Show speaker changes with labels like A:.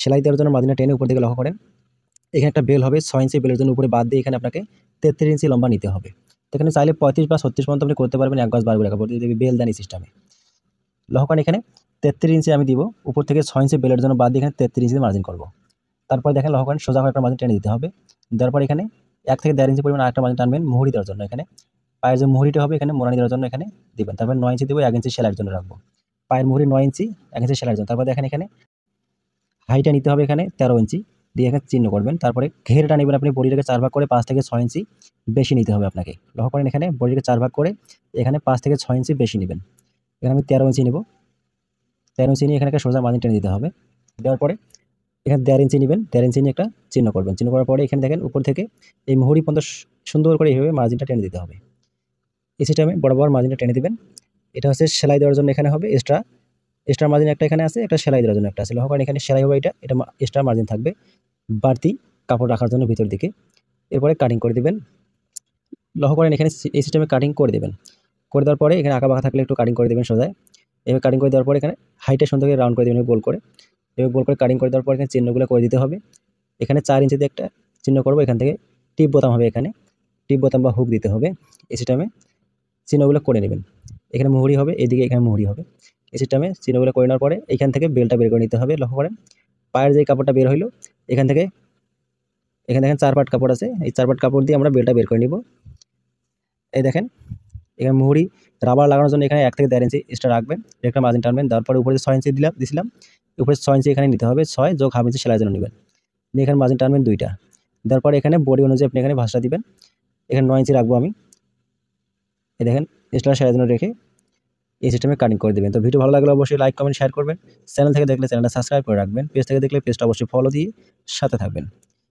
A: সেলাই দেওয়ার জন্য মার্জিনটা টেনে উপর দিকে লক্ষ্য করেন। এখানে একটা বেল হবে, 6 ইঞ্চি বেলের জন্য উপরে বাদ দিয়ে এখানে আপনাকে 33 ইঞ্চি লম্বা নিতে হবে। তো এখানে চাইলে 35 বা 36 পর্যন্ত আপনি করতে পারবেন, 1 গজ 12 টাকা পড়তে যদি বেল দেন এই সিস্টেমে। লক্ষ্য করেন এখানে 33 ইঞ্চি আমি দিব, উপর থেকে 6 ইঞ্চি বেলের জন্য বাদ দিয়ে এখানে 33 ইঞ্চি মার্জিন করব। তারপরে দেখেন লক্ষ্য করেন সোজা করে একটা মার্জিন টেনে দিতে হবে। দেওয়ার পর এখানে 1 থেকে 1.5 ইঞ্চি পরিমাণ আরেকটা মার্জিন টানবেন মুহুরি দেওয়ার জন্য। এখানে পায়ের যে মুহুরিটা হবে এখানে মোড়ানি দেওয়ার জন্য এখানে দিবেন। তারপর 9 ইঞ্চি দেবো, 1 ইঞ্চি সেলাইয়ের জন্য রাখবো। পায়ের মুহুরি 9 ইঞ্চি, 1 ইঞ্চি সেলাইয়ের জন্য। তারপর দেখেন এখানে হাইটা নিতে হবে এখানে 13 ইঞ্চি দিয়ে এখানে চিহ্ন করবেন। তারপরে ঘেরটা নেবেন আপনি বডিটাকে 4 ভাগ করে 5 থেকে 6 ইঞ্চি বেশি নিতে হবে আপনাকে। লক্ষ্য করেন এখানে বডিটাকে 4 ভাগ করে এখানে 5 থেকে 6 ইঞ্চি বেশি নেবেন। এখানে আমি 13 ইঞ্চি নেব। 13 ইঞ্চি নিয়ে এখানে একটা সোজা মার্জিন টেনে দিতে হবে। দেওয়ার পরে এখানে 1.5 ইঞ্চি নেবেন, 1.5 ইঞ্চি নিয়ে একটা চিহ্ন করবেন। চিহ্ন করার পরে এখানে দেখেন উপর থেকে এই মুহুরি পর্যন্ত সুন্দর করে এইভাবে মার্জিনটা টেনে দিতে হবে। এই সিস্টেমে বরাবর মার্জিনটা টেনে দিবেন। এটা হচ্ছে সেলাই দেওয়ার জন্য এখানে হবে এক্সট্রা মার্জিন একটা এখানে আছে, একটা সেলাই দেওয়ার জন্য একটা আছে। লক্ষ্য করেন এখানে সেলাই হবে এটা এক্সট্রা মার্জিন থাকবে বাড়তি কাপড় রাখার জন্য ভিতর দিকে। এরপরে কাটিং করে দিবেন। লক্ষ্য করেন এখানে এই সিস্টেমে কাটিং করে দেবেন। করে দেওয়ার পরে এখানে আঁকা বাঁকা থাকলে একটু কাটিং করে দেবেন সোজায়। এভাবে কাটিং করে দেওয়ার পরে এখানে হাইটে সুন্দর করে রাউন্ড করে দেবেন গোল করে। এভাবে গোল করে কাটিং করে দেওয়ার পর এখানে চিহ্নগুলো করে দিতে হবে। এখানে 4 ইঞ্চিতে একটা চিহ্ন করবো, এখান থেকে টিপ বোতাম হবে, এখানে টিপ বোতাম বা হুক দিতে হবে। এই সিস্টেমে চিহ্নগুলো করে নেবেন। এখানে মুহুরি হবে, এদিকে এখানে মুহুরি হবে। এই সিস্টেমে চিহ্নগুলো করে নেওয়ার পরে এখান থেকে বেলটা বের করে নিতে হবে। লক্ষ্য করেন পায়ের যে কাপড়টা বের হইলো এখান থেকে এখানে দেখেন 4 পাট কাপড় আছে, এই 4 পাট কাপড় দিয়ে আমরা বেলটা বের করে নিব। এই দেখেন এখানে মুহুরি রাবার লাগানোর জন্য এখানে 1 থেকে 1.5 ইঞ্চি এক্সট্রা রাখবেন, একটা মার্জিন টানবেন। তারপরে উপরে 6 ইঞ্চি দিছিলাম, উপরে 6 ইঞ্চি এখানে নিতে হবে, 6 যোগ হাফ ইঞ্চি সেলাইয়ের জন্য নেবেন। নিয়ে এখানে মার্জিন টানবেন 2টা। দেওয়ার পরে এখানে বডি অনুযায়ী আপনি এখানে ভাঁজটা দিবেন। এখানে 9 ইঞ্চি রাখবো আমি। এই দেখেন এক্সট্রা সেলাইয়ের জন্য রেখে এই সিস্টেমে কাটিং করে দেবেন। তো ভিডিও ভালো লাগলে অবশ্যই লাইক কমেন্ট শেয়ার করবেন। চ্যানেল থেকে দেখলে চ্যানেলটা সাবস্ক্রাইব করে রাখবেন। পেজ থেকে দেখলে পেজটা অবশ্যই ফলো দিয়ে সাথে থাকবেন।